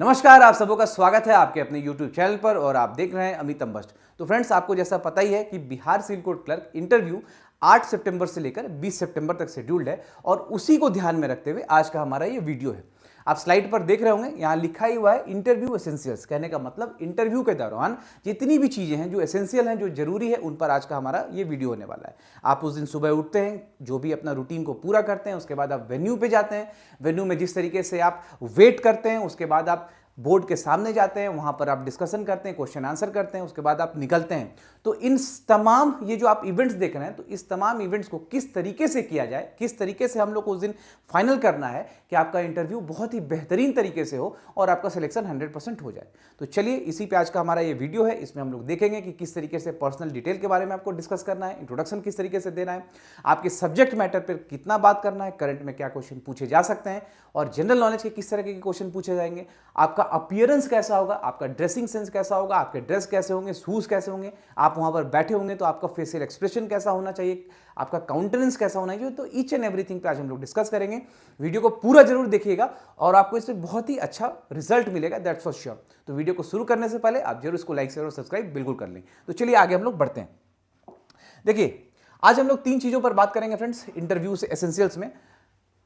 नमस्कार, आप सबों का स्वागत है आपके अपने YouTube चैनल पर और आप देख रहे हैं अमित अम्बस्ट। तो फ्रेंड्स, आपको जैसा पता ही है कि Bihar civil court clerk interview 8 सितंबर से लेकर 20 सितंबर तक शेड्यूल्ड है और उसी को ध्यान में रखते हुए आज का हमारा ये वीडियो है। आप स्लाइड पर देख रहे होंगे, यहाँ लिखा ही हुआ है इंटरव्यू एसेंशियल्स। कहने का मतलब इंटरव्यू के दौरान जितनी भी चीज़ें हैं जो एसेंशियल हैं, जो जरूरी है, उन पर आज का हमारा ये वीडियो होने वाला है। आप उस दिन सुबह उठते हैं, जो भी अपना रूटीन को पूरा करते हैं, उसके बाद आप वेन्यू पे जाते हैं। वेन्यू में जिस तरीके से आप वेट करते हैं, उसके बाद आप बोर्ड के सामने जाते हैं, वहां पर आप डिस्कशन करते हैं, क्वेश्चन आंसर करते हैं, उसके बाद आप निकलते हैं। तो इन तमाम ये जो आप इवेंट्स देख रहे हैं, तो इस तमाम इवेंट्स को किस तरीके से किया जाए, किस तरीके से हम लोग को उस दिन फाइनल करना है कि आपका इंटरव्यू बहुत ही बेहतरीन तरीके से हो और आपका सिलेक्शन 100% हो जाए। तो चलिए, इसी पे आज का हमारा ये वीडियो है। इसमें हम लोग देखेंगे कि किस तरीके से पर्सनल डिटेल के बारे में आपको डिस्कस करना है, इंट्रोडक्शन किस तरीके से देना है, आपके सब्जेक्ट मैटर पर कितना बात करना है, करंट में क्या क्वेश्चन पूछे जा सकते हैं और जनरल नॉलेज के किस तरह के क्वेश्चन पूछे जाएंगे, आपका अपीयरेंस कैसा होगा, आपका ड्रेसिंग सेंस कैसा होगा, आपके ड्रेस कैसे होंगे, शूज कैसे होंगे, आप वहां पर बैठे होंगे तो आपका फेशियल एक्सप्रेशन कैसा होना चाहिए, आपका काउंटेनेंस कैसा होना चाहिए। तो ईच एंड एवरीथिंग पे आज हम लोग डिस्कस करेंगे। वीडियो को पूरा जरूर देखिएगा और आपको इसमें बहुत ही अच्छा रिजल्ट मिलेगा, दैट्स फॉर श्योर। तो वीडियो को शुरू करने से पहले आप जरूर इसको लाइक शेयर और सब्सक्राइब बिल्कुल कर लें। तो चलिए आगे हम लोग बढ़ते हैं। देखिए, आज हम लोग 3 चीजों पर बात करेंगे फ्रेंड्स इंटरव्यू से एसेंशियल्स में।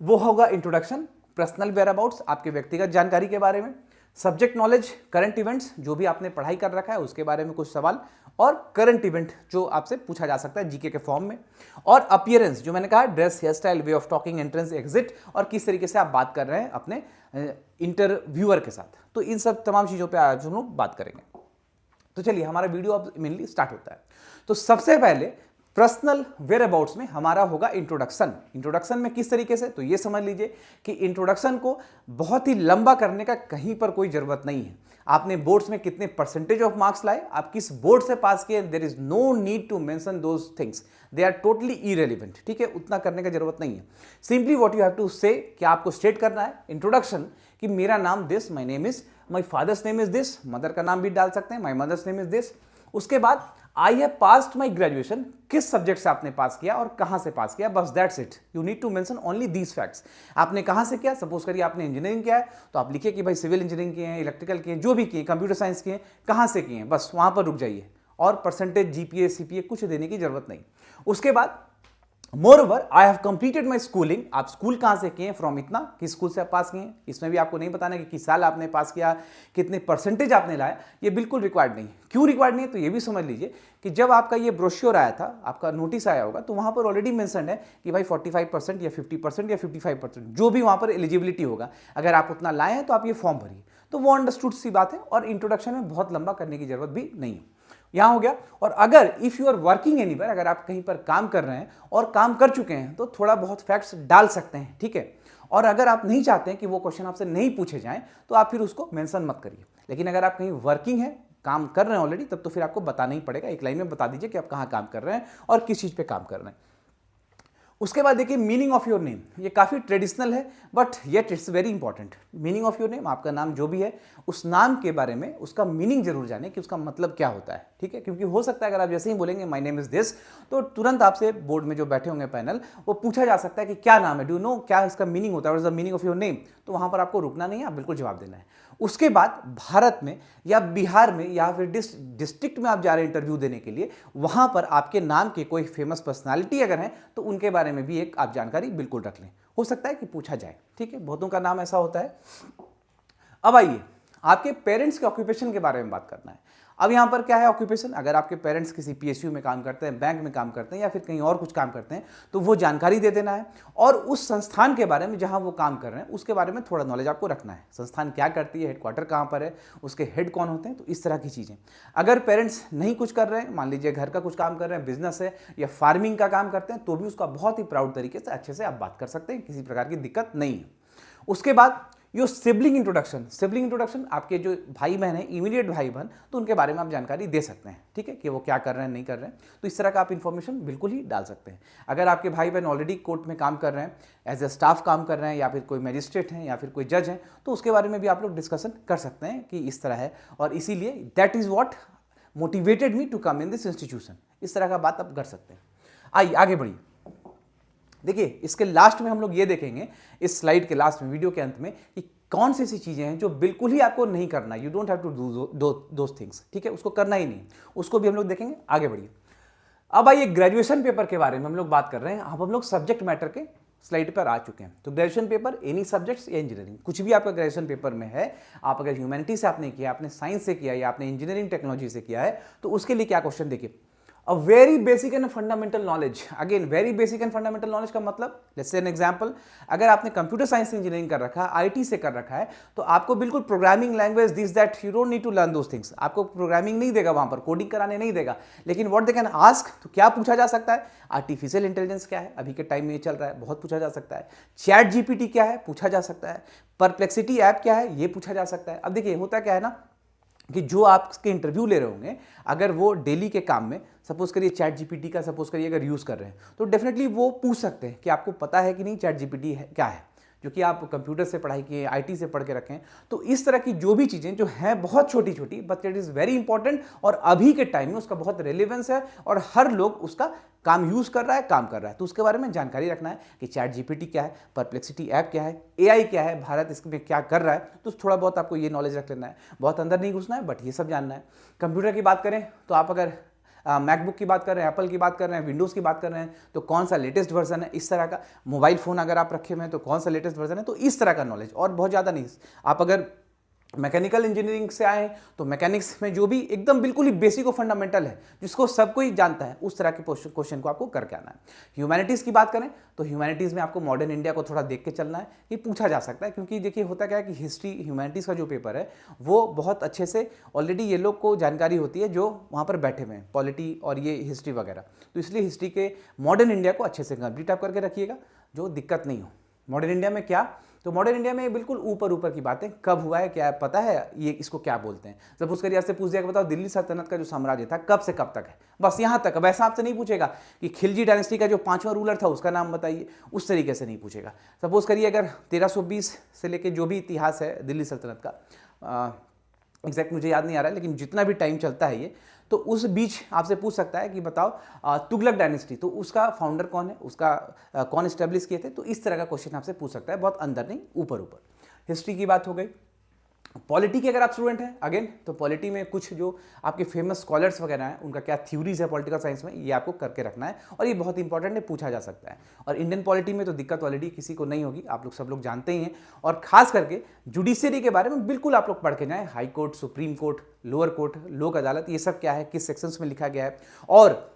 वो होगा इंट्रोडक्शन, पर्सनल वेयरअबाउट्स, आपके व्यक्तिगत जानकारी के बारे में, सब्जेक्ट नॉलेज, करंट इवेंट्स जो भी आपने पढ़ाई कर रखा है उसके बारे में कुछ सवाल, और करंट इवेंट जो आपसे पूछा जा सकता है जीके के फॉर्म में, और अपीयरेंस जो मैंने कहा, dress, hair style, way of talking, entrance, exit, और किस तरीके से आप बात कर रहे हैं अपने इंटरव्यूअर के साथ। तो इन सब तमाम चीज़ों पर आज हम लोग बात करेंगे। तो चलिए, हमारा वीडियो अब मेनली स्टार्ट होता है। तो सबसे पहले पर्सनल वेयरअबाउट्स में हमारा होगा इंट्रोडक्शन। इंट्रोडक्शन में किस तरीके से, तो ये समझ लीजिए कि इंट्रोडक्शन को बहुत ही लंबा करने का कहीं पर कोई जरूरत नहीं है। आपने बोर्ड्स में कितने परसेंटेज ऑफ मार्क्स लाए, आप किस बोर्ड से पास किए, there is no need to mention those things, they are totally irrelevant. ठीक है, उतना करने का जरूरत नहीं है। Simply what you have to say, कि आपको स्टेट करना है इंट्रोडक्शन कि मेरा नाम this, my name is, my father's name is this, mother का नाम भी डाल सकते हैं, my mother's name is this. उसके बाद I have passed my graduation, किस सब्जेक्ट से आपने पास किया और कहां से पास किया, बस that's it. You need to mention only these facts. आपने कहां से किया, सपोज करिए आपने इंजीनियरिंग किया है तो आप लिखिए कि भाई सिविल इंजीनियरिंग किए हैं, इलेक्ट्रिकल किए हैं, जो भी किए, कंप्यूटर साइंस किए हैं, कहां से किए हैं, बस वहां पर रुक जाइए। और परसेंटेज, जीपीए, सीपीए कुछ देने की जरूरत नहीं। उसके बाद moreover I have completed my schooling, आप स्कूल कहां से किए, फ्रॉम इतना, किस स्कूल से आप पास किए। इसमें भी आपको नहीं बताना कि किस साल आपने पास किया, कितने परसेंटेज आपने लाया, ये बिल्कुल रिक्वायर्ड नहीं है। क्यों रिक्वायर्ड नहीं है, तो ये भी समझ लीजिए कि जब आपका ये ब्रोश्योर आया था, आपका नोटिस आया होगा, तो वहां पर ऑलरेडी मेंशन है कि भाई 45% या 50% या 55% जो भी वहां पर एलिजिबिलिटी होगा, अगर आप उतना लाए हैं तो आप ये फॉर्म भरिए। तो वो अंडरस्टूड सी बात है और इंट्रोडक्शन में बहुत लंबा करने की जरूरत भी नहीं है। यहां हो गया। और अगर if you are working anywhere, अगर आप कहीं पर काम कर रहे हैं और काम कर चुके हैं, तो थोड़ा बहुत फैक्ट्स डाल सकते हैं। ठीक है, और अगर आप नहीं चाहते हैं कि वो क्वेश्चन आपसे नहीं पूछे जाएं, तो आप फिर उसको मेंशन मत करिए। लेकिन अगर आप कहीं वर्किंग है, काम कर रहे हैं ऑलरेडी, तब तो फिर आपको बताना ही पड़ेगा। एक लाइन में बता दीजिए कि आप कहां काम कर रहे हैं और किस चीज पे काम कर रहे हैं। उसके बाद देखिए मीनिंग ऑफ योर नेम, ये काफ़ी ट्रेडिशनल है but yet it's very important. Meaning of your name, आपका नाम जो भी है, उस नाम के बारे में उसका मीनिंग जरूर जाने कि उसका मतलब क्या होता है। ठीक है, क्योंकि हो सकता है अगर आप जैसे ही बोलेंगे माय नेम इज दिस, तो तुरंत आपसे बोर्ड में जो बैठे होंगे पैनल, वो पूछा जा सकता है कि क्या नाम है, डू नो, क्या इसका मीनिंग होता है, what is the meaning of your name. तो वहां पर आपको रुकना नहीं है, आप बिल्कुल जवाब देना है। उसके बाद भारत में या बिहार में या फिर डिस्ट्रिक्ट में आप जा रहे हैं इंटरव्यू देने के लिए, वहां पर आपके नाम के कोई फेमस पर्सनालिटी अगर है तो उनके बारे में भी एक आप जानकारी बिल्कुल रख लें, हो सकता है कि पूछा जाए। ठीक है, बहुतों का नाम ऐसा होता है। अब आइए, आपके पेरेंट्स के ऑक्यूपेशन के बारे में बात करना है। अब यहां पर क्या है ऑक्यूपेशन, अगर आपके पेरेंट्स किसी पीएसयू में काम करते हैं, बैंक में काम करते हैं या फिर कहीं और कुछ काम करते हैं, तो वो जानकारी दे देना है। और उस संस्थान के बारे में जहां वो काम कर रहे हैं उसके बारे में थोड़ा नॉलेज आपको रखना है। संस्थान क्या करती है, हेडक्वार्टर कहां पर है, उसके हेड कौन होते हैं, तो इस तरह की चीजें। अगर पेरेंट्स नहीं कुछ कर रहे हैं, मान लीजिए घर का कुछ काम कर रहे हैं, बिजनेस है या फार्मिंग का काम करते हैं, तो भी उसका बहुत ही प्राउड तरीके से अच्छे से आप बात कर सकते हैं, किसी प्रकार की दिक्कत नहीं है। उसके बाद यो सिबलिंग इंट्रोडक्शन, सिबलिंग इंट्रोडक्शन, आपके जो भाई बहन हैं, इमीडिएट भाई बहन, तो उनके बारे में आप जानकारी दे सकते हैं। ठीक है, कि वो क्या कर रहे हैं, नहीं कर रहे हैं, तो इस तरह का आप इन्फॉर्मेशन बिल्कुल ही डाल सकते हैं। अगर आपके भाई बहन ऑलरेडी कोर्ट में काम कर रहे हैं, एज ए स्टाफ काम कर रहे हैं, या फिर कोई मैजिस्ट्रेट हैं या फिर कोई जज हैं, तो उसके बारे में भी आप लोग डिस्कशन कर सकते हैं कि इस तरह है और इसीलिए that is what motivated me to come in this institution. इस तरह का बात आप कर सकते हैं। आइए आगे बढ़िए। देखिए, इसके लास्ट में हम लोग ये देखेंगे, इस स्लाइड के लास्ट में, वीडियो के अंत में, कि कौन सी ऐसी चीज़ें हैं जो बिल्कुल ही आपको नहीं करना, you don't have to do those things, ठीक है, उसको करना ही नहीं, उसको भी हम लोग देखेंगे। आगे बढ़िए। अब आइए ग्रेजुएशन पेपर के बारे में हम लोग बात कर रहे हैं। अब हम लोग सब्जेक्ट मैटर के स्लाइड पर आ चुके हैं। तो ग्रेजुएशन पेपर एनी सब्जेक्ट्स या इंजीनियरिंग, कुछ भी आपका ग्रेजुएशन पेपर में है, आप अगर ह्यूमैनिटी से आपने किया, आपने साइंस से किया या आपने इंजीनियरिंग टेक्नोलॉजी से किया है, तो उसके लिए क्या क्वेश्चन देखिए। A very basic and fundamental knowledge, again very basic and fundamental knowledge का मतलब, लेट्स से एन एग्जांपल, अगर आपने कंप्यूटर साइंस इंजीनियरिंग कर रखा है, आईटी से कर रखा है, तो आपको बिल्कुल programming language this that you don't need to learn those things, आपको प्रोग्रामिंग नहीं देगा, वहां पर कोडिंग कराने नहीं देगा। लेकिन व्हाट दे कैन आस्क, तो क्या पूछा जा सकता है, आर्टिफिशियल इंटेलिजेंस क्या है, अभी के टाइम में ये चल रहा है, बहुत पूछा जा सकता है। चैट जीपीटी क्या है, पूछा जा सकता है। परप्लेक्सिटी ऐप क्या है, ये पूछा जा सकता है। अब देखिए होता क्या है ना, कि जो आपके इंटरव्यू ले रहे होंगे, अगर वो डेली के काम में सपोज करिए चैट जीपीटी का सपोज करिए अगर यूज़ कर रहे हैं, तो डेफिनेटली वो पूछ सकते हैं कि आपको पता है कि नहीं चैट जीपीटी है क्या है, जो कि आप कंप्यूटर से पढ़ाई किए, आईटी से पढ़ के रखें। तो इस तरह की जो भी चीज़ें जो हैं बहुत छोटी छोटी, but it is very important, और अभी के टाइम में उसका बहुत रेलिवेंस है और हर लोग उसका काम यूज़ कर रहा है, काम कर रहा है। तो उसके बारे में जानकारी रखना है कि चैट जीपीटी क्या है, परप्लेक्सिटी ऐप क्या है, एआई क्या है, भारत इसमें क्या कर रहा है। तो थोड़ा बहुत आपको ये नॉलेज रख लेना है, बहुत अंदर नहीं घुसना है, बट ये सब जानना है। कंप्यूटर की बात करें तो आप अगर मैकबुक की बात कर रहे हैं, एप्पल की बात कर रहे हैं, विंडोज़ की बात कर रहे हैं, तो कौन सा लेटेस्ट वर्जन है, इस तरह का। मोबाइल फ़ोन अगर आप रखे हुए हैं तो कौन सा लेटेस्ट वर्जन है, तो इस तरह का नॉलेज, और बहुत ज़्यादा नहीं। आप अगर मैकेनिकल इंजीनियरिंग से आए तो मैकेनिक्स में जो भी एकदम बिल्कुल ही बेसिक और फंडामेंटल है, जिसको सब कोई जानता है, उस तरह के क्वेश्चन को आपको करके आना है। ह्यूमैनिटीज़ की बात करें तो ह्यूमैनिटीज़ में आपको मॉडर्न इंडिया को थोड़ा देख के चलना है, ये पूछा जा सकता है, क्योंकि देखिए होता क्या है कि हिस्ट्री ह्यूमैनिटीज़ का जो पेपर है वो बहुत अच्छे से ऑलरेडी ये लोग को जानकारी होती है जो वहाँ पर बैठे हुए हैं, पॉलिटी और ये हिस्ट्री वगैरह। तो इसलिए हिस्ट्री के मॉडर्न इंडिया को अच्छे से कंप्लीट आप करके रखिएगा, जो दिक्कत नहीं हो। मॉडर्न इंडिया में क्या, तो मॉडर्न इंडिया में बिल्कुल ऊपर ऊपर की बातें, कब हुआ है, क्या है, पता है, ये इसको क्या बोलते हैं। सपोज करिए आपसे पूछ दिया कि बताओ दिल्ली सल्तनत का जो साम्राज्य था कब से कब तक है, बस यहाँ तक। अब ऐसा आपसे नहीं पूछेगा कि खिलजी डायनेस्टी का जो 5वां रूलर था उसका नाम बताइए, उस तरीके से नहीं पूछेगा। सपोज करिए अगर 1320 से लेके जो भी इतिहास है दिल्ली सल्तनत का, एग्जैक्ट मुझे याद नहीं आ रहा है, लेकिन जितना भी टाइम चलता है ये, तो उस बीच आपसे पूछ सकता है कि बताओ तुगलक डायनेस्टी, तो उसका फाउंडर कौन है, उसका कौन इस्टेब्लिश किए थे। तो इस तरह का क्वेश्चन आपसे पूछ सकता है, बहुत अंदर नहीं, ऊपर ऊपर। हिस्ट्री की बात हो गई। पॉलिटी के अगर आप स्टूडेंट हैं अगेन, तो पॉलिटी में कुछ जो आपके फेमस स्कॉलर्स वगैरह हैं, उनका क्या थ्योरीज है पॉलिटिकल साइंस में, ये आपको करके रखना है, और ये बहुत इंपॉर्टेंट है, पूछा जा सकता है। और इंडियन पॉलिटी में तो दिक्कत ऑलरेडी किसी को नहीं होगी, आप लोग सब लोग जानते ही हैं। और खास करके जुडिशरी के बारे में बिल्कुल आप लोग पढ़ के जाएं, high court, supreme court, lower court, लोक अदालत, ये सब क्या है, किस सेक्शंस में लिखा गया है। और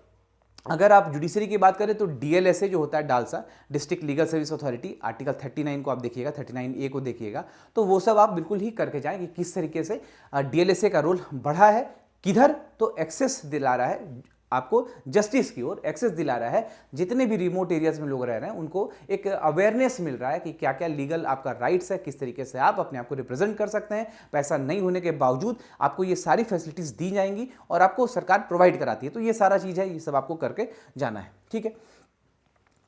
अगर आप जुडिशरी की बात करें तो डीएलएसए जो होता है, DALSA, district legal service authority, article 39 को आप देखिएगा, 39A को देखिएगा, तो वो सब आप बिल्कुल ही करके जाएं कि किस तरीके से डीएलएसए का रोल बढ़ा है, किधर तो एक्सेस दिला रहा है आपको जस्टिस की ओर, एक्सेस दिला रहा है। जितने भी रिमोट एरियाज में लोग रह रहे हैं उनको एक अवेयरनेस मिल रहा है कि क्या क्या लीगल आपका राइट्स है, किस तरीके से आप अपने आप को रिप्रेजेंट कर सकते हैं। पैसा नहीं होने के बावजूद आपको ये सारी फैसिलिटीज़ दी जाएंगी और आपको सरकार प्रोवाइड कराती है। तो ये सारा चीज़ है, ये सब आपको करके जाना है, ठीक है।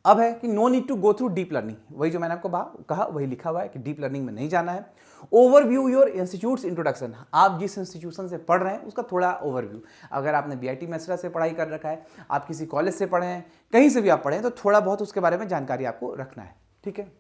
अब है कि no need to go through deep learning, वही जो मैंने आपको कहा वही लिखा हुआ है कि डीप लर्निंग में नहीं जाना है। ओवरव्यू योर इंस्टीट्यूट्स इंट्रोडक्शन, आप जिस इंस्टीट्यूशन से पढ़ रहे हैं उसका थोड़ा ओवरव्यू। अगर आपने बीआईटी मैसरा से पढ़ाई कर रखा है, आप किसी कॉलेज से पढ़े हैं, कहीं से भी आप पढ़े हैं, तो थोड़ा बहुत उसके बारे में जानकारी आपको रखना है, ठीक है।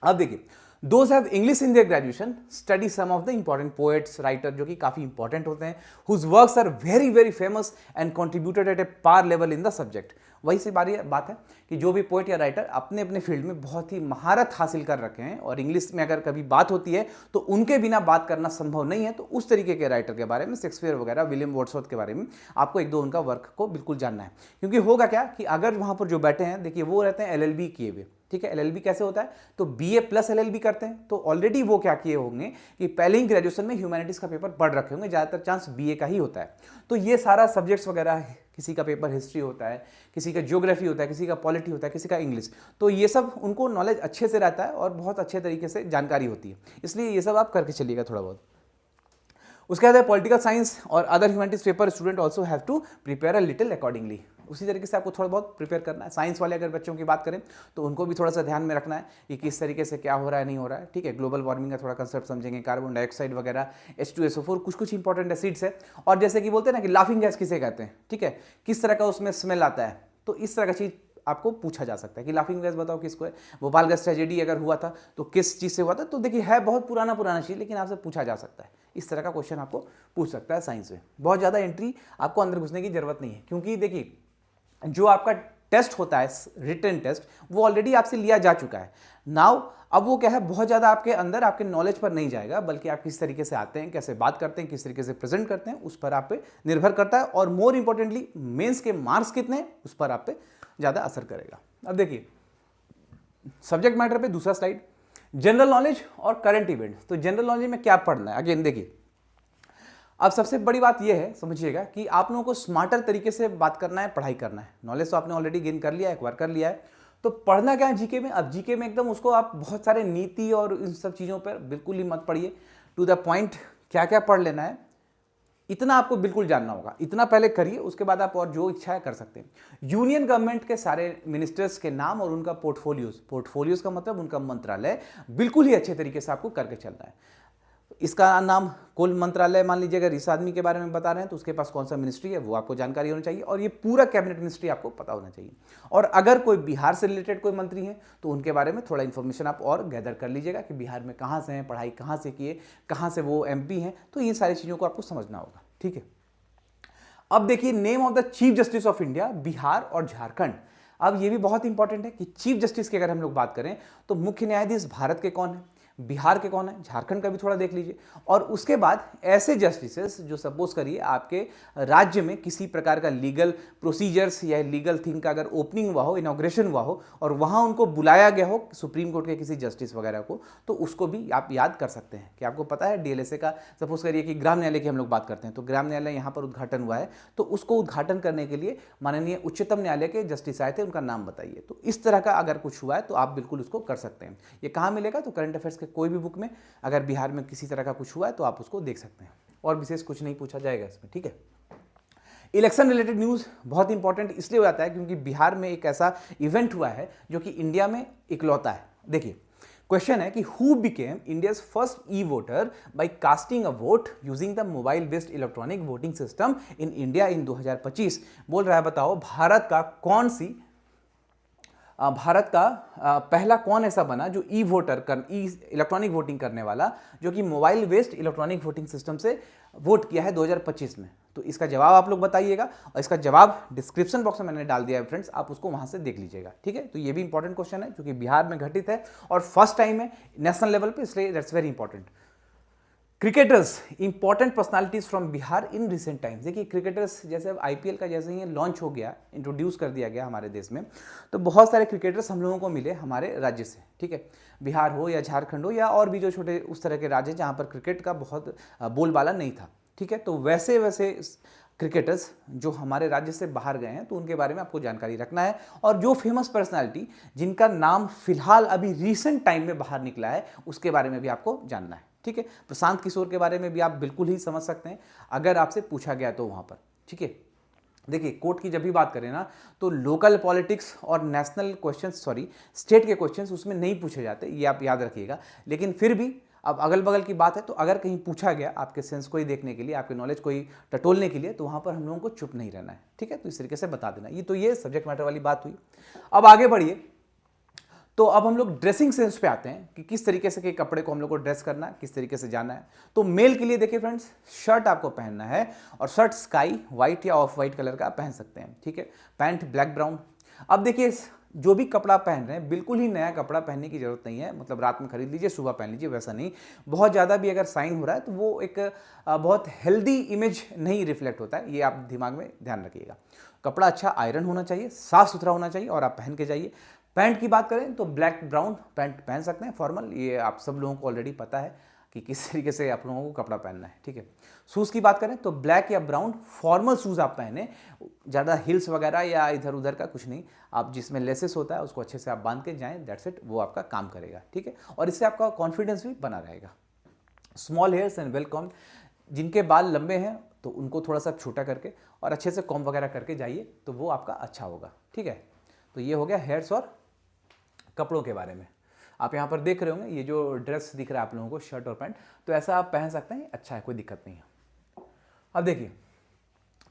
अब देखिए, those have English in their graduation study some of the important poets, writer, जो कि काफी इंपॉर्टेंट होते हैं, whose works are very very famous and contributed at a par level in the subject. वही सी बात है कि जो भी पोएट या राइटर अपने अपने फील्ड में बहुत ही महारत हासिल कर रखे हैं, और इंग्लिश में अगर कभी बात होती है तो उनके बिना बात करना संभव नहीं है। तो उस तरीके के राइटर के बारे में, शेक्सपियर वगैरह, विलियम वर्ड्सवर्थ के बारे में आपको एक दो उनका वर्क को बिल्कुल जानना है। क्योंकि होगा क्या कि अगर वहाँ पर जो बैठे हैं, देखिए वो रहते हैं एलएलबी किए हुए, ठीक है। एलएलबी कैसे होता है, तो बीए प्लस एलएलबी करते हैं। तो ऑलरेडी वो क्या किए होंगे कि पहले ही ग्रेजुएशन में ह्यूमैनिटीज़ का पेपर पढ़ रखे होंगे, ज़्यादातर चांस बीए का ही होता है। तो ये सारा सब्जेक्ट्स वगैरह है, किसी का पेपर हिस्ट्री होता है, किसी का ज्योग्राफी होता है, किसी का पॉलिटी होता है, किसी का इंग्लिश, तो ये सब उनको नॉलेज अच्छे से रहता है और बहुत अच्छे तरीके से जानकारी होती है। इसलिए ये सब आप करके चलिएगा थोड़ा बहुत। उसके बाद है पॉलिटिकल साइंस और other humanities paper student also have to prepare a little accordingly. उसी तरीके से आपको थोड़ा बहुत प्रिपेयर करना है। साइंस वाले अगर बच्चों की बात करें तो उनको भी थोड़ा सा ध्यान में रखना है कि किस तरीके से क्या हो रहा है, नहीं हो रहा है, ठीक है। ग्लोबल वार्मिंग का थोड़ा कंसेप्ट समझेंगे, कार्बन डाइऑक्साइड वगैरह, H2SO4, कुछ इंपॉर्टेंट एसिड्स है। और जैसे कि बोलते हैं ना कि लाफिंग गैस किसे कहते हैं, ठीक है, किस तरह का उसमें स्मेल आता है, तो इस तरह का चीज़ आपको पूछा जा सकता है कि लाफिंग गैस बताओ किसको है, भोपाल गैस ट्रेजेडी अगर हुआ था तो किस चीज़ से हुआ था। तो देखिए है बहुत पुराना चीज़, लेकिन आपसे पूछा जा सकता है। इस तरह का क्वेश्चन आपको पूछ सकता है साइंस में। बहुत ज़्यादा एंट्री आपको अंदर घुसने की जरूरत नहीं है, क्योंकि देखिए जो आपका टेस्ट होता है रिटन टेस्ट, वो ऑलरेडी आपसे लिया जा चुका है। नाउ अब वो क्या है, बहुत ज़्यादा आपके अंदर आपके नॉलेज पर नहीं जाएगा, बल्कि आप किस तरीके से आते हैं, कैसे बात करते हैं, किस तरीके से प्रेजेंट करते हैं, उस पर आप पे निर्भर करता है। और मोर इंपॉर्टेंटली मेंस के मार्क्स कितने हैं उस पर आप पे ज़्यादा असर करेगा। अब देखिए सब्जेक्ट मैटर पे दूसरा स्लाइड, जनरल नॉलेज और करंट इवेंट। तो जनरल नॉलेज में क्या पढ़ना है, अगेन देखिए अब सबसे बड़ी बात यह है, समझिएगा कि आप लोगों को स्मार्टर तरीके से बात करना है, पढ़ाई करना है। नॉलेज तो आपने ऑलरेडी गेन कर लिया है, एक बार कर लिया है, तो पढ़ना क्या है जीके में। अब जीके में एकदम उसको आप बहुत सारे नीति और इन सब चीज़ों पर बिल्कुल ही मत पढ़िए, टू द पॉइंट क्या क्या पढ़ लेना है इतना आपको बिल्कुल जानना होगा, इतना पहले करिए, उसके बाद आप और जो इच्छा है कर सकते हैं। यूनियन गवर्नमेंट के सारे मिनिस्टर्स के नाम और उनका पोर्टफोलियोज का मतलब उनका मंत्रालय बिल्कुल ही अच्छे तरीके से आपको करके चलना है। इसका नाम कुल मंत्रालय मान लीजिए, अगर इस आदमी के बारे में बता रहे हैं तो उसके पास कौन सा मिनिस्ट्री है वो आपको जानकारी होनी चाहिए, और ये पूरा कैबिनेट मिनिस्ट्री आपको पता होना चाहिए। और अगर कोई बिहार से रिलेटेड कोई मंत्री हैं तो उनके बारे में थोड़ा इन्फॉर्मेशन आप और गैदर कर लीजिएगा कि बिहार में कहाँ से हैं, पढ़ाई कहाँ से किए, कहाँ से वो MP हैं, तो ये सारी चीज़ों को आपको समझना होगा, ठीक है। अब देखिए name of the chief justice of India, Bihar और झारखंड। अब ये भी बहुत इंपॉर्टेंट है कि चीफ जस्टिस की अगर हम लोग बात करें तो मुख्य न्यायाधीश भारत के कौन है, बिहार के कौन है, झारखंड का भी थोड़ा देख लीजिए। और उसके बाद ऐसे जस्टिसेस जो सपोज करिए आपके राज्य में किसी प्रकार का लीगल प्रोसीजर्स या लीगल थिंग का अगर ओपनिंग हुआ हो, इनॉग्रेशन हुआ हो, और वहाँ उनको बुलाया गया हो सुप्रीम कोर्ट के किसी जस्टिस वगैरह को, तो उसको भी आप याद कर सकते हैं कि आपको पता है DLSA का, सपोज करिए कि ग्राम न्यायालय की हम लोग बात करते हैं, तो ग्राम न्यायालय यहाँ पर उद्घाटन हुआ है, तो उसको उद्घाटन करने के लिए माननीय उच्चतम न्यायालय के जस्टिस आए थे, उनका नाम बताइए। तो इस तरह का अगर कुछ हुआ है तो आप बिल्कुल उसको कर सकते हैं। ये कहाँ मिलेगा, तो करंट अफेयर्स के कोई भी बुक में अगर बिहार में किसी तरह का कुछ हुआ है तो आप उसको देख सकते हैं, और विशेष कुछ नहीं पूछा जाएगा इसमें, ठीक है। इलेक्शन रिलेटेड न्यूज़ बहुत इंपॉर्टेंट इसलिए हो जाता है क्योंकि बिहार में एक ऐसा इवेंट हुआ है जो कि इंडिया में इकलौता है। देखिए क्वेश्चन है कि who became India's first e voter by casting a vote using the mobile based electronic voting system in India in 2025। बोल रहा है बताओ भारत का पहला कौन ऐसा बना जो ई इलेक्ट्रॉनिक वोटिंग करने वाला, जो कि mobile based electronic voting system से वोट किया है 2025 में। तो इसका जवाब आप लोग बताइएगा, और इसका जवाब डिस्क्रिप्शन बॉक्स में मैंने डाल दिया है फ्रेंड्स, आप उसको वहां से देख लीजिएगा, ठीक है। तो ये भी इंपॉर्टेंट क्वेश्चन है क्योंकि बिहार में घटित है और फर्स्ट टाइम है नेशनल लेवल पे, इसलिए that's very important. Cricketers important personalities from Bihar in recent times. देखिए क्रिकेटर्स जैसे अब IPL का जैसे ही लॉन्च हो गया, इंट्रोड्यूस कर दिया गया हमारे देश में, तो बहुत सारे क्रिकेटर्स हम लोगों को मिले हमारे राज्य से, ठीक है। बिहार हो या झारखंड हो या और भी जो छोटे उस तरह के राज्य जहाँ पर क्रिकेट का बहुत बोलबाला नहीं था, ठीक है। तो वैसे वैसे क्रिकेटर्स जो हमारे राज्य से बाहर गए हैं तो उनके बारे में आपको जानकारी रखना है, और जो फेमस पर्सनालिटी जिनका नाम फिलहाल अभी रिसेंट टाइम में बाहर निकला है उसके बारे में भी आपको जानना है, ठीक है। प्रशांत किशोर के बारे में भी आप बिल्कुल ही समझ सकते हैं अगर आपसे पूछा गया तो वहाँ पर, ठीक है। देखिए कोर्ट की जब भी बात करें ना तो लोकल पॉलिटिक्स और नेशनल क्वेश्चंस, स्टेट के क्वेश्चंस उसमें नहीं पूछे जाते, ये आप याद रखिएगा। लेकिन फिर भी अब अगल बगल की बात है तो अगर कहीं पूछा गया आपके सेंस को ही देखने के लिए, आपके नॉलेज को ही टटोलने के लिए, तो वहाँ पर हम लोगों को चुप नहीं रहना है, ठीक है। तो इस तरीके से बता देना। ये सब्जेक्ट मैटर वाली बात हुई। अब आगे बढ़िए, तो अब हम लोग ड्रेसिंग सेंस पे आते हैं कि किस तरीके से के कपड़े को हम लोग को ड्रेस करना है, किस तरीके से जाना है। तो मेल के लिए देखिए फ्रेंड्स, शर्ट आपको पहनना है, और शर्ट स्काई वाइट या ऑफ वाइट कलर का पहन सकते हैं, ठीक है। Pant black brown. अब देखिए जो भी कपड़ा पहन रहे हैं बिल्कुल ही नया कपड़ा पहनने की जरूरत नहीं है, मतलब रात में खरीद लीजिए सुबह पहन लीजिए, वैसा नहीं। बहुत ज़्यादा भी अगर साइन हो रहा है तो वो एक बहुत हेल्दी इमेज नहीं रिफ्लेक्ट होता है, ये आप दिमाग में ध्यान रखिएगा। कपड़ा अच्छा आयरन होना चाहिए, साफ सुथरा होना चाहिए, और आप पहन के जाइए। पैंट की बात करें तो ब्लैक ब्राउन पैंट पहन सकते हैं फॉर्मल, ये आप सब लोगों को ऑलरेडी पता है कि किस तरीके से आप लोगों को कपड़ा पहनना है, ठीक है। शूज़ की बात करें तो ब्लैक या ब्राउन फॉर्मल शूज़ आप पहने, ज़्यादा हिल्स वगैरह या इधर उधर का कुछ नहीं, आप जिसमें लेसेस होता है उसको अच्छे से आप बांध के जाएं, दैट्स इट, वो आपका काम करेगा, ठीक है। और इससे आपका कॉन्फिडेंस भी बना रहेगा। Small hairs and well combed, जिनके बाल लंबे हैं तो उनको थोड़ा सा छोटा करके और अच्छे से कॉम्ब वगैरह करके जाइए तो वो आपका अच्छा होगा, ठीक है। तो ये हो गया हेयर्स और कपड़ों के बारे में। आप यहाँ पर देख रहे होंगे ये जो ड्रेस दिख रहा है आप लोगों को, शर्ट और पैंट, तो ऐसा आप पहन सकते हैं, अच्छा है, कोई दिक्कत नहीं है। अब देखिए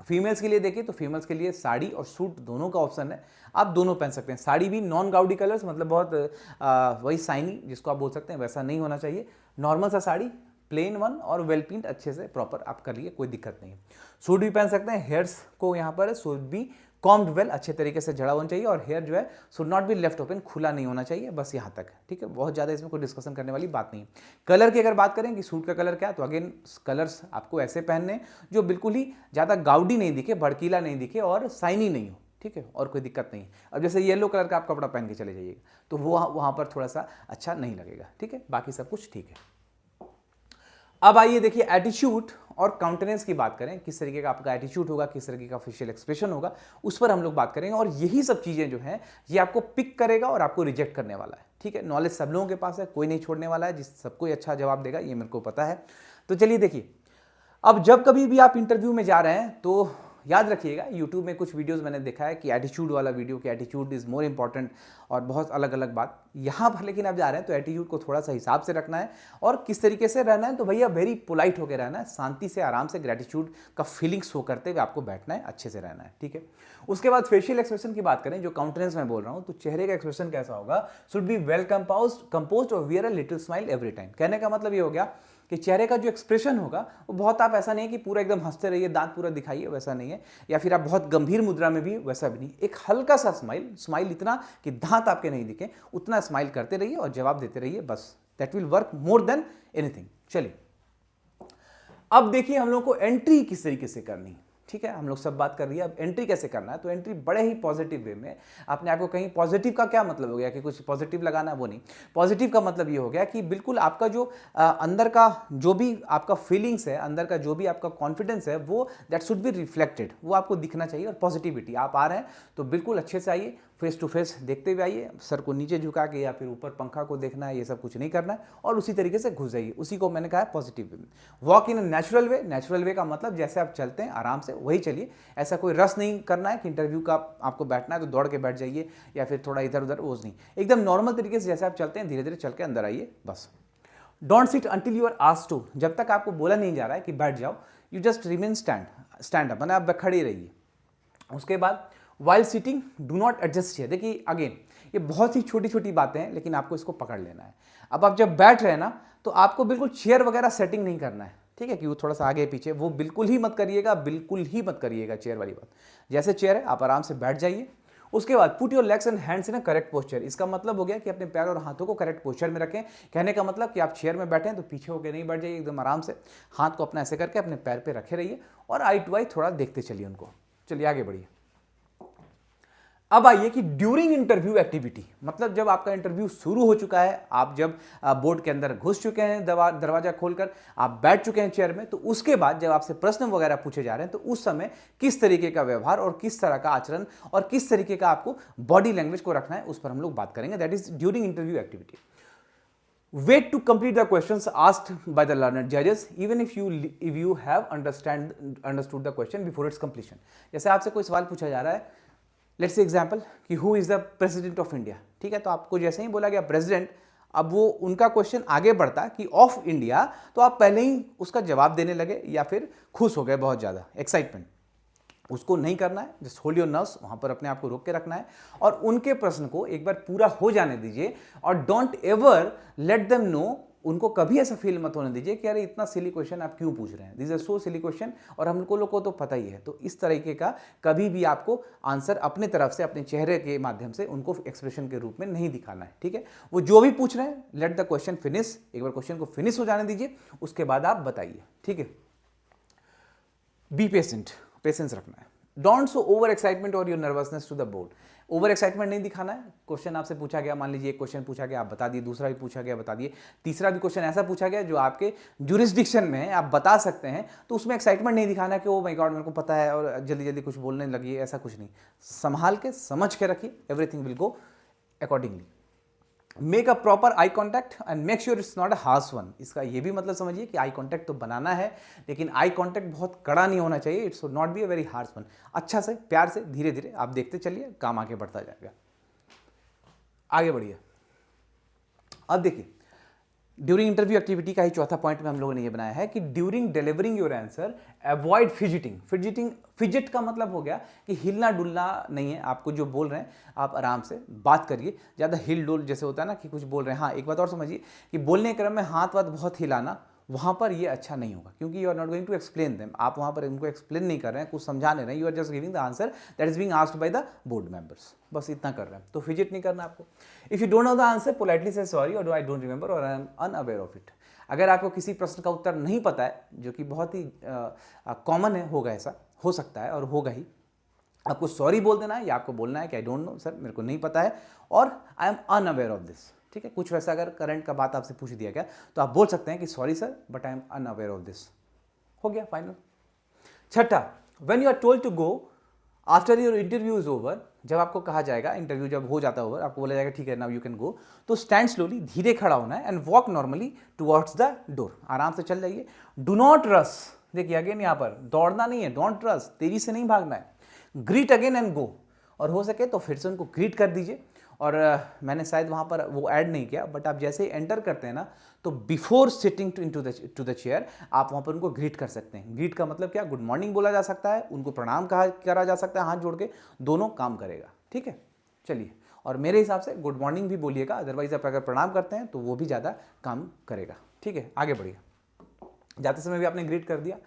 फीमेल्स के लिए देखिए तो फीमेल्स के लिए साड़ी और सूट दोनों का ऑप्शन है, आप दोनों पहन सकते हैं। साड़ी भी नॉन गाउडी कलर्स, मतलब बहुत वही साइनी जिसको आप बोल सकते हैं वैसा नहीं होना चाहिए, नॉर्मल सा साड़ी प्लेन वन और वेल पिंट अच्छे से प्रॉपर आप कर लिए, कोई दिक्कत नहीं है। सूट भी पहन सकते हैं, हेयर्स को यहाँ पर सूट भी कॉम्ड वेल अच्छे तरीके से जड़ा होना चाहिए, और हेयर जो है should not be left open, खुला नहीं होना चाहिए, बस यहाँ तक, ठीक है। बहुत ज़्यादा इसमें कोई डिस्कशन करने वाली बात नहीं है। कलर की अगर बात करें कि सूट का कलर क्या है, तो अगेन कलर्स आपको ऐसे पहनने हैं जो बिल्कुल ही ज़्यादा गाउडी नहीं दिखे, भड़कीला नहीं दिखे और साइनी नहीं हो, ठीक है, और कोई दिक्कत नहीं है। अब जैसे येलो कलर का आप कपड़ा पहन के चले जाइएगा तो वो वहाँ पर थोड़ा सा अच्छा नहीं लगेगा, ठीक है, बाकी सब कुछ ठीक है। अब आइए देखिए एटीट्यूड और काउंटेनेंस की बात करें, किस तरीके का आपका एटीट्यूड होगा, किस तरीके का फेशियल एक्सप्रेशन होगा, उस पर हम लोग बात करेंगे। और यही सब चीज़ें जो हैं ये आपको पिक करेगा और आपको रिजेक्ट करने वाला है, ठीक है। नॉलेज सब लोगों के पास है, कोई नहीं छोड़ने वाला है, जिस सबको अच्छा जवाब देगा ये मेरे को पता है। तो चलिए देखिए, अब जब कभी भी आप इंटरव्यू में जा रहे हैं तो याद रखिएगा, यूट्यूब में कुछ वीडियोस मैंने देखा है कि एटीट्यूड वाला वीडियो, कि एटीट्यूड इज़ मोर इंपॉर्टेंट और बहुत अलग अलग बात। यहाँ पर लेकिन आप जा रहे हैं तो एटीट्यूड को थोड़ा सा हिसाब से रखना है, और किस तरीके से रहना है, तो भैया वेरी पोलाइट होकर रहना है, शांति से आराम से ग्रेटिट्यूड का फीलिंग शो करते हुए आपको बैठना है, अच्छे से रहना है, ठीक है। उसके बाद फेशियल एक्सप्रेशन की बात करें, जो काउंटेनेंस में बोल रहा हूँ, तो चेहरे का एक्सप्रेशन कैसा होगा, शुड बी वेल कंपोज्ड और wear a little smile every time. कहने का मतलब ये हो गया कि चेहरे का जो एक्सप्रेशन होगा वो बहुत, आप ऐसा नहीं है कि पूरा एकदम हंसते रहिए, दांत पूरा दिखाइए, वैसा नहीं है, या फिर आप बहुत गंभीर मुद्रा में भी, वैसा भी नहीं। एक हल्का सा स्माइल इतना कि दांत आपके नहीं दिखे, उतना स्माइल करते रहिए और जवाब देते रहिए, बस that will work more than anything. चलिए अब देखिए हम लोग को एंट्री किस तरीके से करनी है, ठीक है। हम लोग सब बात कर रही है, अब एंट्री कैसे करना है, तो एंट्री बड़े ही पॉजिटिव वे में, अपने आप को कहीं, पॉजिटिव का क्या मतलब हो गया कि कुछ पॉजिटिव लगाना, वो नहीं। पॉजिटिव का मतलब ये हो गया कि बिल्कुल आपका जो अंदर का जो भी आपका फीलिंग्स है, अंदर का जो भी आपका कॉन्फिडेंस है, वो दैट शुड बी रिफ्लेक्टेड, वो आपको दिखना चाहिए। और पॉजिटिविटी, आप आ रहे हैं तो बिल्कुल अच्छे से आइए, फेस टू फेस देखते हुए आइए, सर को नीचे झुका के या फिर ऊपर पंखा को देखना है, ये सब कुछ नहीं करना है, और उसी तरीके से घुस जाइए, उसी को मैंने कहा है पॉजिटिव वे में। Walk in natural way, natural way का मतलब जैसे आप चलते हैं आराम से वही चलिए, ऐसा कोई रस नहीं करना है कि इंटरव्यू का आपको बैठना है तो दौड़ के बैठ जाइए या फिर थोड़ा इधर उधर, वो नहीं, एकदम नॉर्मल तरीके से जैसे आप चलते हैं धीरे धीरे चल के अंदर आइए, बस। Don't sit until you are asked to, जब तक आपको बोला नहीं जा रहा है कि बैठ जाओ, you just remain stand up, आप खड़े रहिए। उसके बाद while sitting do not adjust chair. देखिए अगेन ये बहुत ही छोटी छोटी बातें हैं, लेकिन आपको इसको पकड़ लेना है। अब आप जब बैठ रहे हैं ना, तो आपको बिल्कुल चेयर वगैरह सेटिंग नहीं करना है, ठीक है, कि वो थोड़ा सा आगे पीछे, वो बिल्कुल ही मत करिएगा, बिल्कुल ही मत करिएगा चेयर वाली बात। जैसे चेयर है आप आराम से बैठ जाइए। उसके बाद put your legs and hands in a correct posture. इसका मतलब हो गया कि अपने पैर और हाथों को करेक्ट पोस्चर में रखें। कहने का मतलब कि आप चेयर में बैठे हैं तो पीछे होकर नहीं बैठ जाइए, एकदम आराम से हाथ को अपना ऐसे करके अपने पैर पे रखे रहिए, और आई टू आई थोड़ा देखते चलिए उनको। चलिए आगे बढ़िए। अब आइए कि ड्यूरिंग इंटरव्यू एक्टिविटी, मतलब जब आपका इंटरव्यू शुरू हो चुका है, आप जब बोर्ड के अंदर घुस चुके हैं, दरवाजा खोलकर आप बैठ चुके हैं चेयर में, तो उसके बाद जब आपसे प्रश्न वगैरह पूछे जा रहे हैं तो उस समय किस तरीके का व्यवहार और किस तरह का आचरण और किस तरीके का आपको बॉडी लैंग्वेज को रखना है, उस पर हम लोग बात करेंगे। That is during interview activity. Wait to complete the questions asked by the learned judges, even if you have understood the question before its completion. जैसे आपसे कोई सवाल पूछा जा रहा है, लेट्स से एग्जाम्पल कि who is the president of India, ठीक है, तो आपको जैसे ही बोला गया प्रेसिडेंट, अब वो उनका क्वेश्चन आगे बढ़ता कि ऑफ इंडिया, तो आप पहले ही उसका जवाब देने लगे या फिर खुश हो गए, बहुत ज़्यादा एक्साइटमेंट। उसको नहीं करना है, जस्ट होल्ड योर नर्व्स, वहाँ पर अपने आप को रोक के रखना है, और उनके प्रश्न को एक बार पूरा हो जाने दीजिए, और don't ever let them know, उनको कभी ऐसा फील मत होने दीजिए कि अरे इतना सिली क्वेश्चन आप क्यों पूछ रहे हैं, this is so silly question, और हमको लोग को तो पता ही है। तो इस तरीके का कभी भी आपको आंसर अपने तरफ से, अपने चेहरे के माध्यम से उनको एक्सप्रेशन के रूप में नहीं दिखाना है, ठीक है। वो जो भी पूछ रहे हैं, लेट द क्वेश्चन फिनिश, एक बार क्वेश्चन को फिनिश हो जाने दीजिए, उसके बाद आप बताइए, ठीक है। बी पेशेंट, पेशेंस रखना है। डोंट शो ओवर एक्साइटमेंट और your nervousness to the board. Over excitement नहीं दिखाना है। क्वेश्चन आपसे पूछा गया, मान लीजिए एक क्वेश्चन पूछा गया, आप बता दिए, दूसरा भी पूछा गया, बता दिए, तीसरा भी क्वेश्चन ऐसा पूछा गया जो आपके जुरिस्डिक्शन में है, आप बता सकते हैं, तो उसमें एक्साइटमेंट नहीं दिखाना है कि ओ माय गॉड मेरे को पता है और जल्दी जल्दी कुछ बोलने लगिए, ऐसा कुछ नहीं। संभाल के, समझ के रखिए, everything will go accordingly. Make a proper eye contact and make sure it's not a harsh one. इसका ये भी मतलब समझिए कि आई कॉन्टैक्ट तो बनाना है, लेकिन आई कॉन्टैक्ट बहुत कड़ा नहीं होना चाहिए, it's not be a very harsh one. अच्छा से, प्यार से, धीरे धीरे आप देखते चलिए, काम आगे बढ़ता जाएगा। आगे बढ़िए। अब देखिए, ड्यूरिंग इंटरव्यू एक्टिविटी का ही चौथा पॉइंट में हम लोगों ने ये बनाया है कि during delivering your answer avoid fidgeting. Fidget का मतलब हो गया कि हिलना डुलना नहीं है, आपको जो बोल रहे हैं आप आराम से बात करिए। ज़्यादा हिल डुल जैसे होता है ना कि कुछ बोल रहे हैं, हाँ एक बात और समझिए कि बोलने के क्रम में हाथ वाथ बहुत हिलाना, वहाँ पर ये अच्छा नहीं होगा, क्योंकि you are not going to explain them. आप वहाँ पर उनको एक्सप्लेन नहीं कर रहे हैं, कुछ समझा नहीं रहे हैं, you are just giving the answer that is being asked by the board members, बस इतना कर रहे हैं। तो फिजिट नहीं करना आपको। If you don't know the answer politely से सॉरी और आई डोंट रिमेंबर और आई एम अनअवेयर ऑफ इट। अगर आपको किसी प्रश्न का उत्तर नहीं पता है, जो कि बहुत ही कॉमन है, होगा ऐसा, हो सकता है और होगा ही, आपको सॉरी बोल देना है या आपको बोलना है कि आई डोंट नो सर, मेरे को नहीं पता है और आई एम अनअवेयर ऑफ दिस। ठीक है, कुछ वैसा अगर करंट का बात आपसे पूछ दिया गया तो आप बोल सकते हैं कि sorry sir but I am unaware of this. हो गया फाइनल। छठा, when you are told to go after your interview is over, जब आपको कहा जाएगा, इंटरव्यू जब हो जाता होगा, आपको बोला जाएगा ठीक है नाउ यू कैन गो, तो स्टैंड स्लोली, धीरे खड़ा होना है and walk normally towards the door, आराम से चल जाइए। डू नॉट रश, देखिए अगेन यहाँ पर दौड़ना नहीं है, डोंट रश, तेजी से नहीं भागना है। ग्रीट अगेन एंड गो, और हो सके तो फिर से उनको ग्रीट कर दीजिए। और मैंने शायद वहाँ पर वो ऐड नहीं किया, बट आप जैसे ही एंटर करते हैं ना, तो before sitting to the chair आप वहाँ पर उनको ग्रीट कर सकते हैं। ग्रीट का मतलब क्या, गुड मॉर्निंग बोला जा सकता है, उनको प्रणाम करा जा सकता है, हाथ जोड़ के, दोनों काम करेगा। ठीक है, चलिए, और मेरे हिसाब से गुड मॉर्निंग भी बोलिएगा, अदरवाइज आप अगर प्रणाम करते हैं तो वो भी ज़्यादा काम करेगा। ठीक है, आगे बढ़िए। जाते समय भी आपने ग्रीट कर दिया।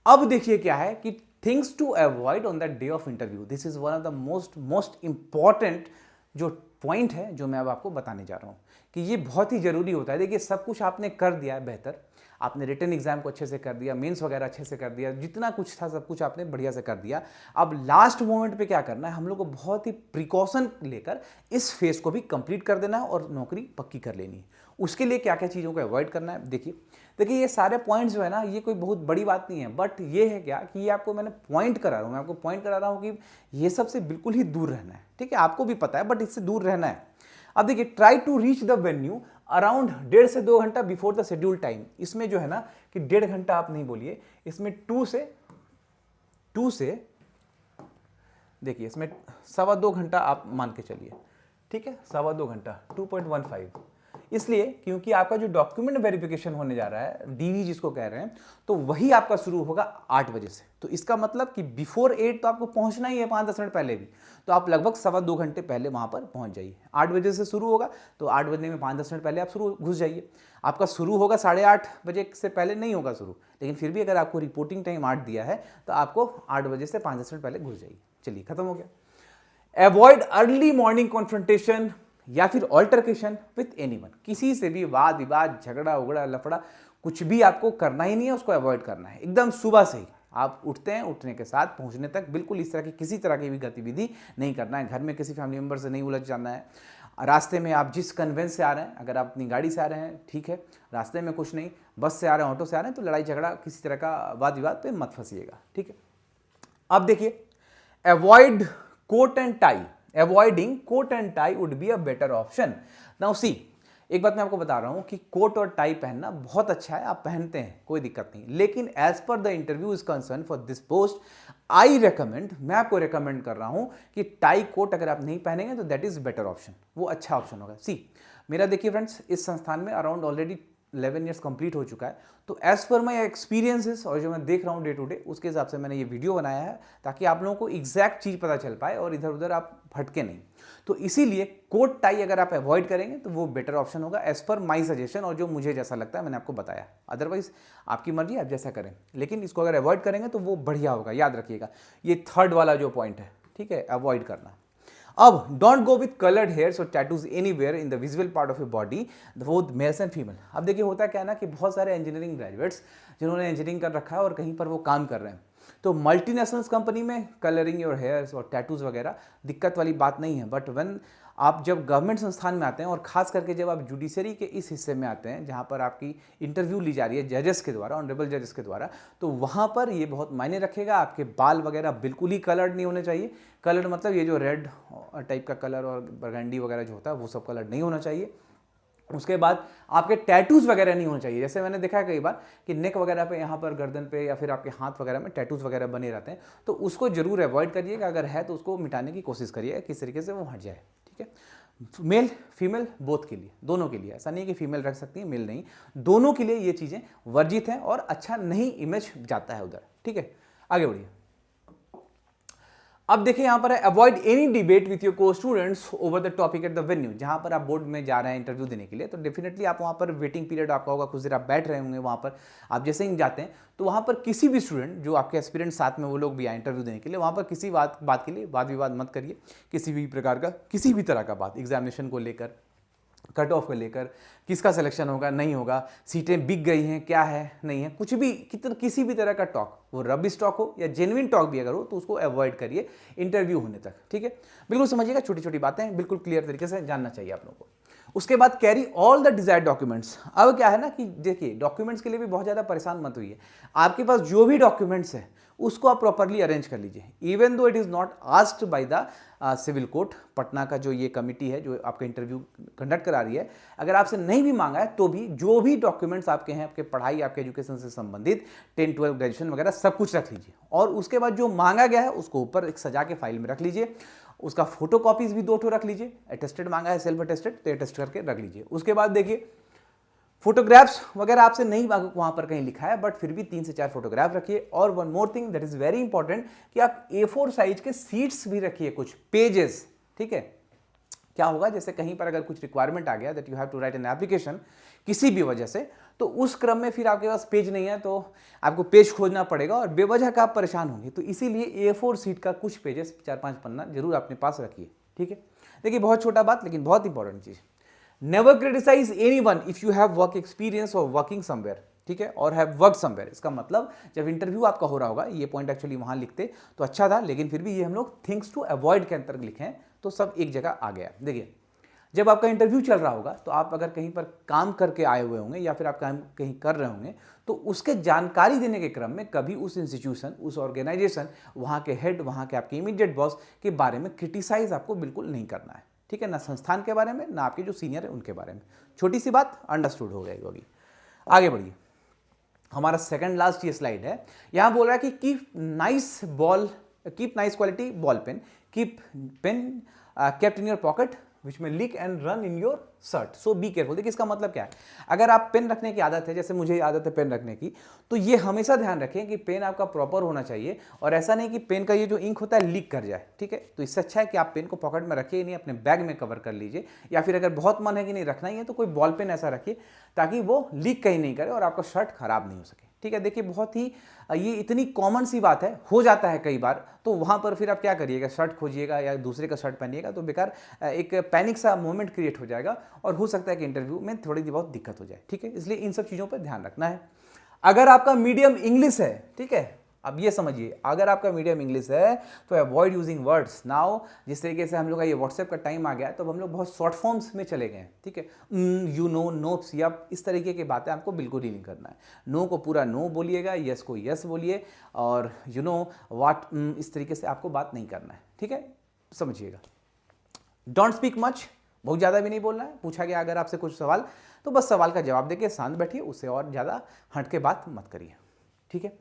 अब देखिए क्या है कि things to avoid on the day of interview, this is one of the most important जो पॉइंट है जो मैं अब आपको बताने जा रहा हूँ कि ये बहुत ही जरूरी होता है। देखिए सब कुछ आपने कर दिया है बेहतर, आपने रिटन एग्जाम को अच्छे से कर दिया, मेंस वगैरह अच्छे से कर दिया, जितना कुछ था सब कुछ आपने बढ़िया से कर दिया। अब लास्ट मोमेंट पे क्या करना है, हम लोग को बहुत ही प्रिकॉशन लेकर इस फेज को भी कंप्लीट कर देना है और नौकरी पक्की कर लेनी है। उसके लिए क्या क्या चीज़ों को अवॉइड करना है, देखिए ये सारे पॉइंट्स जो है ना, ये कोई बहुत बड़ी बात नहीं है, बट ये है क्या कि ये आपको मैंने पॉइंट करा रहा हूँ, मैं आपको पॉइंट करा रहा हूँ कि ये सबसे बिल्कुल ही दूर रहना है। ठीक है, आपको भी पता है बट इससे दूर रहना है। अब देखिए, try to reach the venue around 1.5 से 2 घंटा बिफोर द शेड्यूल टाइम। इसमें जो है ना कि 1.5 घंटा आप नहीं बोलिए, इसमें 2 से देखिए, इसमें 2.25 घंटा आप मान के चलिए। ठीक है, 2.25 घंटा, 2.15, इसलिए क्योंकि आपका जो डॉक्यूमेंट वेरिफिकेशन होने जा रहा है, डीवी जिसको कह रहे हैं, तो वही आपका शुरू होगा 8 बजे से। तो इसका मतलब कि बिफोर 8 तो आपको पहुंचना ही है, 5-10 मिनट पहले भी, तो आप लगभग 2.25 घंटे पहले वहां पर पहुंच जाइए। 8 बजे से शुरू होगा तो 8 बजने में 5-10 मिनट पहले आप घुस जाइए। आपका शुरू होगा 8:30 बजे से पहले नहीं होगा शुरू, लेकिन फिर भी अगर आपको रिपोर्टिंग टाइम 8 दिया है तो आपको 8 बजे से 5-10 मिनट पहले घुस जाइए। चलिए, खत्म हो गया। अवॉइड अर्ली मॉर्निंग कॉन्फ्रंटेशन या फिर ऑल्टरकेशन विथ एनीवन, किसी से भी वाद विवाद, झगड़ा उगड़ा, लफड़ा, कुछ भी आपको करना ही नहीं है, उसको अवॉइड करना है। एकदम सुबह से ही आप उठते हैं, उठने के साथ पहुंचने तक बिल्कुल इस तरह की किसी तरह की भी गतिविधि नहीं करना है। घर में किसी फैमिली मेंबर से नहीं उलझ जाना है। रास्ते में आप जिस कन्वेंस से आ रहे हैं, अगर आप अपनी गाड़ी से आ रहे हैं ठीक है, रास्ते में कुछ नहीं, बस से आ रहे हैं, ऑटो से आ रहे हैं, तो लड़ाई झगड़ा, किसी तरह का वाद विवाद पे मत फंसिएगा। ठीक है, अब देखिए, avoid coat and tie, avoiding coat and tie would be a better option. Now see, एक बात मैं आपको बता रहा हूं कि कोट और टाई पहनना बहुत अच्छा है, आप पहनते हैं, कोई दिक्कत नहीं, लेकिन as per the interview is concern for this post, I recommend, मैं आपको रेकमेंड कर रहा हूं कि टाई कोट अगर आप नहीं पहनेंगे तो दैट इज बेटर ऑप्शन, वो अच्छा ऑप्शन होगा। सी, मेरा देखिए फ्रेंड्स, इस संस्थान में अराउंड ऑलरेडी 11 ईयर्स कंप्लीट हो चुका है, तो एज पर माई एक्सपीरियंसेस और जो मैं देख रहा हूँ डे टू डे, उसके हिसाब से मैंने ये वीडियो बनाया है ताकि आप लोगों को एग्जैक्ट चीज़ पता चल पाए और इधर उधर आप भटके नहीं। तो इसीलिए कोट टाई अगर आप अवॉइड करेंगे तो वो बेटर ऑप्शन होगा एज पर माई सजेशन, और जो मुझे जैसा लगता है मैंने आपको बताया। अदरवाइज आपकी मर्जी, आप जैसा करें, लेकिन इसको अगर अवॉइड करेंगे तो वो बढ़िया होगा। याद रखिएगा, ये 3rd वाला जो पॉइंट है, ठीक है, अवॉइड करना। अब don't go with coloured hairs और tattoos anywhere in the visual part of your body, both males and female. अब देखिए होता क्या है ना कि बहुत सारे इंजीनियरिंग ग्रेजुएट्स जिन्होंने इंजीनियरिंग कर रखा है और कहीं पर वो काम कर रहे हैं, तो मल्टीनेशनल्स कंपनी में कलरिंग योर हेयर्स और टैटूज वगैरह दिक्कत वाली बात नहीं है। बट व्हेन आप जब गवर्नमेंट संस्थान में आते हैं और खास करके जब आप जुडिशरी के इस हिस्से में आते हैं जहाँ पर आपकी इंटरव्यू ली जा रही है जजेस के द्वारा, ऑनरेबल जजेस के द्वारा, तो वहाँ पर ये बहुत मायने रखेगा। आपके बाल वगैरह बिल्कुल ही कलर्ड नहीं होने चाहिए। कलर्ड मतलब ये जो रेड टाइप का कलर और बरगंडी वगैरह जो होता है वो सब कलर नहीं होना चाहिए। उसके बाद आपके टैटूज वगैरह नहीं होने चाहिए। जैसे मैंने देखा है कई बार कि नेक वगैरह पे, यहाँ पर गर्दन पे या फिर आपके हाथ वगैरह में टैटूज वगैरह बने रहते हैं, तो उसको जरूर अवॉइड करिएगा। अगर है तो उसको मिटाने की कोशिश करिएगा, किस तरीके से वो हट जाए। ठीक है, मेल फीमेल बोथ के लिए, दोनों के लिए। ऐसा नहीं कि फीमेल रख सकती है मेल नहीं, दोनों के लिए ये चीज़ें वर्जित हैं और अच्छा नहीं इमेज जाता है उधर। ठीक है, आगे बढ़िए। अब देखिए यहां पर है avoid any debate with your co students over the topic at the venue. जहां पर आप बोर्ड में जा रहे हैं इंटरव्यू देने के लिए, तो डेफिनेटली आप वहां पर वेटिंग पीरियड आपका होगा, कुछ देर आप बैठ रहे होंगे वहां पर। आप जैसे ही जाते हैं तो वहां पर किसी भी स्टूडेंट जो आपके एस्पिरेंट साथ में वो लोग भी आए इंटरव्यू देने के लिए, वहां पर किसी बात के लिए वाद विवाद मत करिए। किसी भी प्रकार का, किसी भी तरह का बात, एग्जामिनेशन को लेकर, कट ऑफ को लेकर, किसका सिलेक्शन होगा नहीं होगा, सीटें बिक गई हैं क्या है नहीं है, कुछ भी किसी भी तरह का टॉक, वो रबिश टॉक हो या जेन्युइन टॉक भी अगर हो तो उसको अवॉइड करिए इंटरव्यू होने तक। ठीक है, बिल्कुल समझिएगा, छोटी छोटी बातें बिल्कुल क्लियर तरीके से जानना चाहिए आप लोगों को। उसके बाद carry all the desired documents. अब क्या है ना कि देखिए डॉक्यूमेंट्स के लिए भी बहुत ज़्यादा परेशान मत होइए। आपके पास जो भी डॉक्यूमेंट्स है उसको आप प्रॉपरली अरेंज कर लीजिए। Even though it is not asked by the civil court, Patna का जो ये कमिटी है जो आपका इंटरव्यू कंडक्ट करा रही है, अगर आपसे नहीं भी मांगा है तो भी जो भी डॉक्यूमेंट्स आपके हैं, आपके पढ़ाई, आपके एजुकेशन से संबंधित 10, 12, ग्रेजुएशन वगैरह सब कुछ रख लीजिए। और उसके बाद जो मांगा गया है उसको ऊपर एक सजा के फाइल में रख लीजिए। उसका फोटो कॉपीज भी 2 रख लीजिए। अटेस्टेड मांगा है, सेल्फ अटेस्टेड, तो अटेस्ट करके रख लीजिए। उसके बाद देखिए फोटोग्राफ्स वगैरह आपसे नहीं वहां पर कहीं लिखा है, बट फिर भी 3 से 4 फोटोग्राफ रखिए। और one more thing that is very important कि आप A4 साइज के सीट्स भी रखिए, कुछ पेजेस। ठीक है, क्या होगा जैसे कहीं पर अगर कुछ रिक्वायरमेंट आ गया that you have to write an application किसी भी वजह से, तो उस क्रम में फिर आपके पास पेज नहीं है तो आपको पेज खोजना पड़ेगा और बेवजह का आप परेशान होंगे। तो इसीलिए A4 सीट का कुछ पेजेस, 4-5 पन्ना जरूर अपने पास रखिए। ठीक है, देखिए बहुत छोटा बात लेकिन बहुत इंपॉर्टेंट चीज। Never criticise anyone if you have work experience और वर्किंग समवेयर। ठीक है, और हैव वर्क समवेयर, इसका मतलब जब इंटरव्यू आपका हो रहा होगा, ये पॉइंट एक्चुअली वहां लिखते तो अच्छा था, लेकिन फिर भी ये हम लोग थिंग्स टू अवॉइड के अंतर्गत लिखे हैं तो सब एक जगह आ गया। देखिए जब आपका इंटरव्यू चल रहा होगा तो आप अगर कहीं पर काम करके आए हुए होंगे या फिर आप काम कहीं कर रहे होंगे, तो उसके जानकारी देने के क्रम में कभी उस इंस्टीट्यूशन, उस ऑर्गेनाइजेशन, वहाँ के हेड, वहाँ के आपके इमीडिएट बॉस के बारे में क्रिटिसाइज आपको बिल्कुल नहीं करना है। ठीक है, ना संस्थान के बारे में, ना आपके जो सीनियर है उनके बारे में। छोटी सी बात अंडरस्टूड हो गई होगी। आगे बढ़िए, हमारा सेकंड लास्ट ये स्लाइड है। यहां बोल रहा है कि keep nice quality ball pen, keep pen kept in your pocket which may leak and run in your shirt, so be careful. देखिए इसका मतलब क्या है, अगर आप पेन रखने की आदत है, जैसे मुझे आदत है पेन रखने की, तो ये हमेशा ध्यान रखें कि पेन आपका प्रॉपर होना चाहिए और ऐसा नहीं कि पेन का ये जो इंक होता है लीक कर जाए। ठीक है, तो इससे अच्छा है कि आप पेन को पॉकेट में रखिए नहीं, अपने बैग में कवर कर लीजिए, या फिर अगर बहुत मन है कि नहीं रखना ही है तो कोई बॉल पेन ऐसा रखिए ताकि वो लीक कहीं नहीं करे और आपका शर्ट खराब नहीं हो सके। ठीक है, देखिए बहुत ही ये इतनी कॉमन सी बात है, हो जाता है कई बार, तो वहाँ पर फिर आप क्या करिएगा, शर्ट खोजिएगा या दूसरे का शर्ट पहनिएगा तो बेकार एक पैनिक सा मोमेंट क्रिएट हो जाएगा और हो सकता है कि इंटरव्यू में थोड़ी बहुत दिक्कत हो जाए। ठीक है, इसलिए इन सब चीज़ों पर ध्यान रखना है। अगर आपका मीडियम इंग्लिश है, ठीक है, अब ये समझिए, अगर आपका मीडियम इंग्लिश है तो अवॉइड यूजिंग वर्ड्स। नाउ जिस तरीके से हम लोग का ये व्हाट्सएप का टाइम आ गया, तो हम लोग बहुत शॉर्ट फॉर्म्स में चले गए। ठीक है, यू नो, नोप्स, या इस तरीके की बातें आपको बिल्कुल ही नहीं करना है। नो को पूरा नो बोलिएगा, यस को यस बोलिए, और यू नो वाट, इस तरीके से आपको बात नहीं करना है। ठीक है, समझिएगा। डोंट स्पीक मच, बहुत ज़्यादा भी नहीं बोलना है। पूछा गया अगर आपसे कुछ सवाल तो बस सवाल का जवाब देके शांत बैठिए, उससे और ज़्यादा हट के बात मत करिए। ठीक है,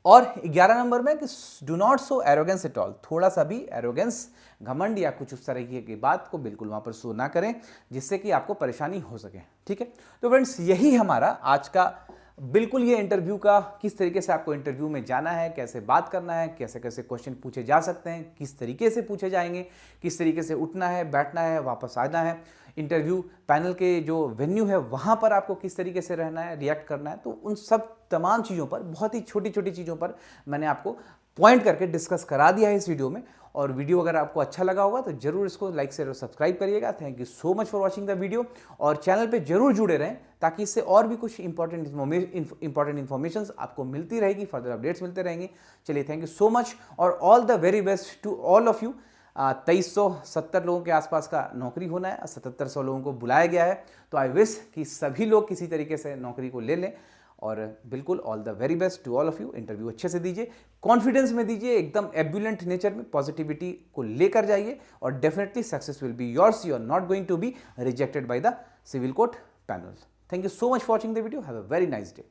और 11 नंबर में कि do not show arrogance at all, थोड़ा सा भी एरोगेंस, घमंड या कुछ उस तरीके की बात को बिल्कुल वहाँ पर शो ना करें जिससे कि आपको परेशानी हो सके। ठीक है, तो फ्रेंड्स यही हमारा आज का बिल्कुल ये इंटरव्यू का, किस तरीके से आपको इंटरव्यू में जाना है, कैसे बात करना है, कैसे कैसे क्वेश्चन पूछे जा सकते हैं, किस तरीके से पूछे जाएंगे, किस तरीके से उठना है, बैठना है, वापस आना है, इंटरव्यू पैनल के जो वेन्यू है वहाँ पर आपको किस तरीके से रहना है, रिएक्ट करना है, तो उन सब तमाम चीज़ों पर, बहुत ही छोटी छोटी चीज़ों पर मैंने आपको पॉइंट करके डिस्कस करा दिया है इस वीडियो में। और वीडियो अगर आपको अच्छा लगा होगा तो जरूर इसको लाइक शेयर और सब्सक्राइब करिएगा। Thank you so much for watching the video, और चैनल पे जरूर जुड़े रहें ताकि इससे और भी कुछ इंपॉर्टेंट इन्फॉर्मेशन आपको मिलती रहेगी, फर्दर अपडेट्स मिलते रहेंगे। चलिए, थैंक यू सो मच और all the very best to all of you. 2370 लोगों के आसपास का नौकरी होना है, 7700 लोगों को बुलाया गया है, तो आई विश कि सभी लोग किसी तरीके से नौकरी को ले लें। और बिल्कुल all the very best to all of you. Interview अच्छे से दीजिए, कॉन्फिडेंस में दीजिए, एकदम एब्यूलेंट नेचर में पॉजिटिविटी को लेकर जाइए, और definitely success will be yours. You are not going to be rejected by the civil court panel. Thank you so much for watching the video. Have a very nice day.